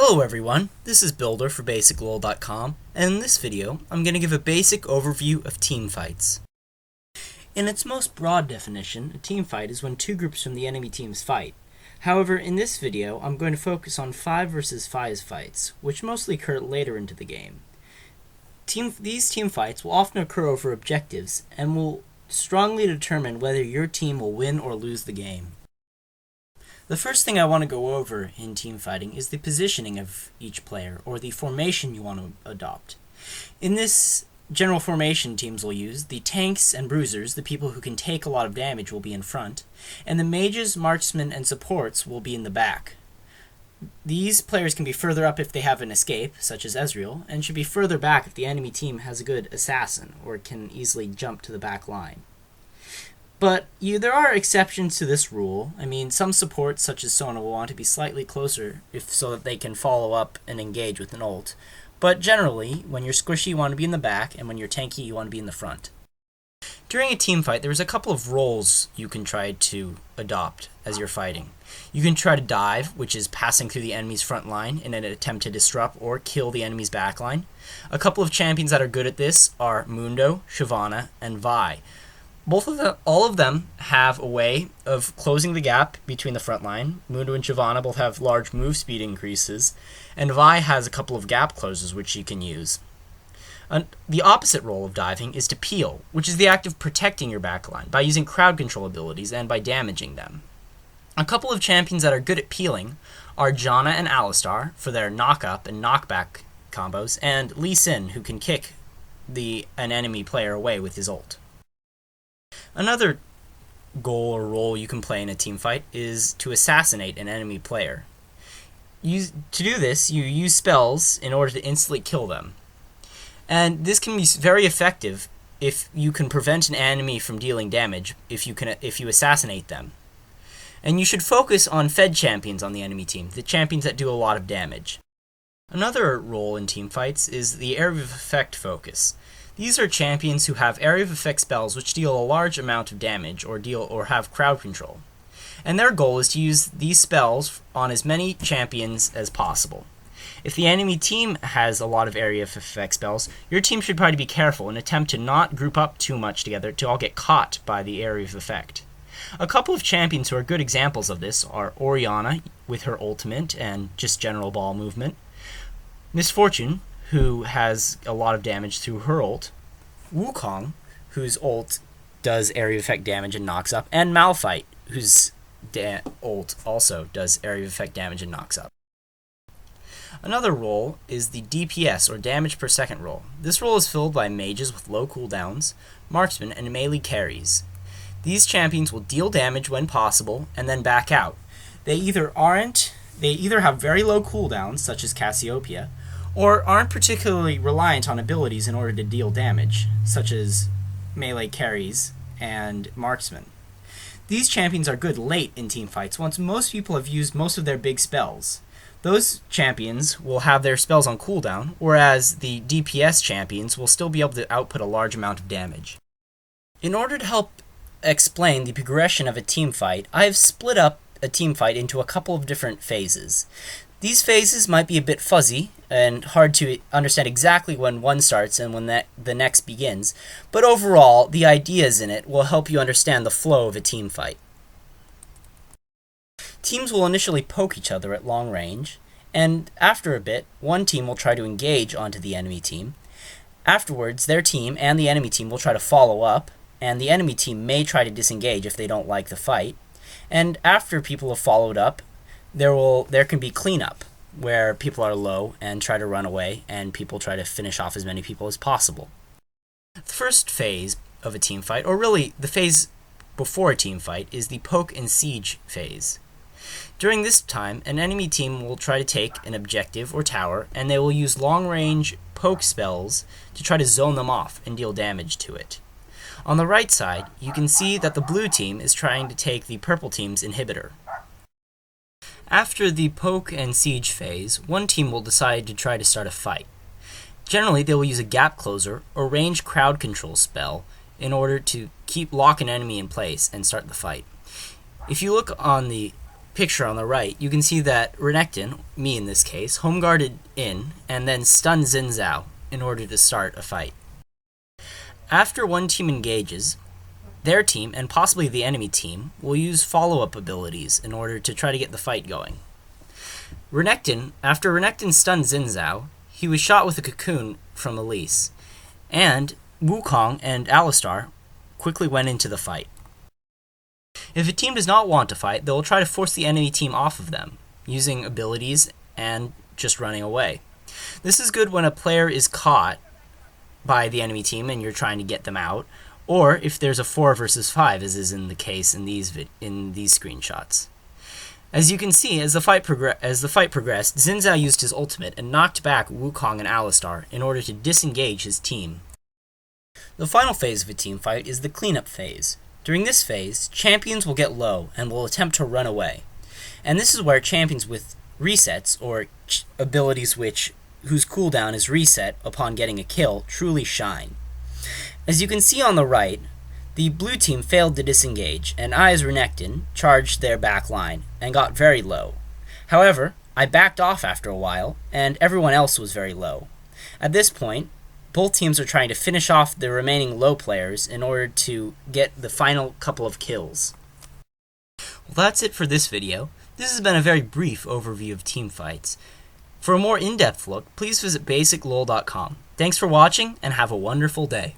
Hello everyone, this is Builder for BasicLoL.com, and in this video, I'm going to give a basic overview of teamfights. In its most broad definition, a teamfight is when two groups from the enemy teams fight. However, in this video, I'm going to focus on 5 versus 5 fights, which mostly occur later into the game. These teamfights will often occur over objectives, and will strongly determine whether your team will win or lose the game. The first thing I want to go over in teamfighting is the positioning of each player, or the formation you want to adopt. In this general formation teams will use, the tanks and bruisers, the people who can take a lot of damage, will be in front, and the mages, marksmen, and supports will be in the back. These players can be further up if they have an escape, such as Ezreal, and should be further back if the enemy team has a good assassin, or can easily jump to the back line. But there are exceptions to this rule. I mean, some supports, such as Sona, will want to be slightly closer so that they can follow up and engage with an ult. But generally, when you're squishy, you want to be in the back, and when you're tanky, you want to be in the front. During a teamfight, there's a couple of roles you can try to adopt as you're fighting. You can try to dive, which is passing through the enemy's front line in an attempt to disrupt or kill the enemy's back line. A couple of champions that are good at this are Mundo, Shyvana, and Vi. All of them have a way of closing the gap between the front line. Mundo and Shyvana both have large move speed increases, and Vi has a couple of gap closes which you can use. The opposite role of diving is to peel, which is the act of protecting your backline by using crowd control abilities and by damaging them. A couple of champions that are good at peeling are Janna and Alistar for their knock-up and knock-back combos, and Lee Sin, who can kick an enemy player away with his ult. Another goal or role you can play in a teamfight is to assassinate an enemy player. To do this, you use spells in order to instantly kill them. And this can be very effective if you can prevent an enemy from dealing damage if you assassinate them. And you should focus on fed champions on the enemy team, the champions that do a lot of damage. Another role in teamfights is the area of effect focus. These are champions who have area of effect spells which deal a large amount of damage or have crowd control. And their goal is to use these spells on as many champions as possible. If the enemy team has a lot of area of effect spells, your team should probably be careful and attempt to not group up too much together to all get caught by the area of effect. A couple of champions who are good examples of this are Orianna with her ultimate and just general ball movement, Misfortune, who has a lot of damage through her ult, Wukong, whose ult does area of effect damage and knocks up, and Malphite, whose ult also does area of effect damage and knocks up. Another role is the DPS, or damage per second role. This role is filled by mages with low cooldowns, marksmen, and melee carries. These champions will deal damage when possible and then back out. They either have very low cooldowns, such as Cassiopeia, or aren't particularly reliant on abilities in order to deal damage, such as melee carries and marksmen. These champions are good late in teamfights once most people have used most of their big spells. Those champions will have their spells on cooldown, whereas the DPS champions will still be able to output a large amount of damage. In order to help explain the progression of a teamfight, I have split up a teamfight into a couple of different phases. These phases might be a bit fuzzy and hard to understand exactly when one starts and when the next begins, but overall, the ideas in it will help you understand the flow of a teamfight. Teams will initially poke each other at long range, and after a bit, one team will try to engage onto the enemy team. Afterwards, their team and the enemy team will try to follow up, and the enemy team may try to disengage if they don't like the fight. And after people have followed up, there can be cleanup, where people are low and try to run away, and people try to finish off as many people as possible. The first phase of a teamfight, or really the phase before a teamfight, is the poke and siege phase. During this time, an enemy team will try to take an objective or tower, and they will use long-range poke spells to try to zone them off and deal damage to it. On the right side, you can see that the blue team is trying to take the purple team's inhibitor. After the poke and siege phase, one team will decide to try to start a fight. Generally, they will use a gap closer or range crowd control spell in order to lock an enemy in place and start the fight. If you look on the picture on the right, you can see that Renekton, me in this case, home guarded in and then stunned Xin Zhao in order to start a fight. After one team engages, their team, and possibly the enemy team, will use follow-up abilities in order to try to get the fight going. After Renekton stunned Xin Zhao, he was shot with a cocoon from Elise, and Wukong and Alistar quickly went into the fight. If a team does not want to fight, they will try to force the enemy team off of them, using abilities and just running away. This is good when a player is caught by the enemy team and you're trying to get them out, or if there's a 4 versus 5, as is in the case in these screenshots. As you can see, as the fight progressed, Xin Zhao used his ultimate and knocked back Wukong and Alistar in order to disengage his team. The final phase of a team fight is the cleanup phase. During this phase, champions will get low and will attempt to run away. And this is where champions with resets, or abilities whose cooldown is reset upon getting a kill, truly shine. As you can see on the right, the blue team failed to disengage, and I as Renekton charged their back line and got very low. However, I backed off after a while, and everyone else was very low. At this point, both teams are trying to finish off the remaining low players in order to get the final couple of kills. Well, that's it for this video. This has been a very brief overview of Teamfights. For a more in-depth look, please visit BasicLoL.com. Thanks for watching, and have a wonderful day.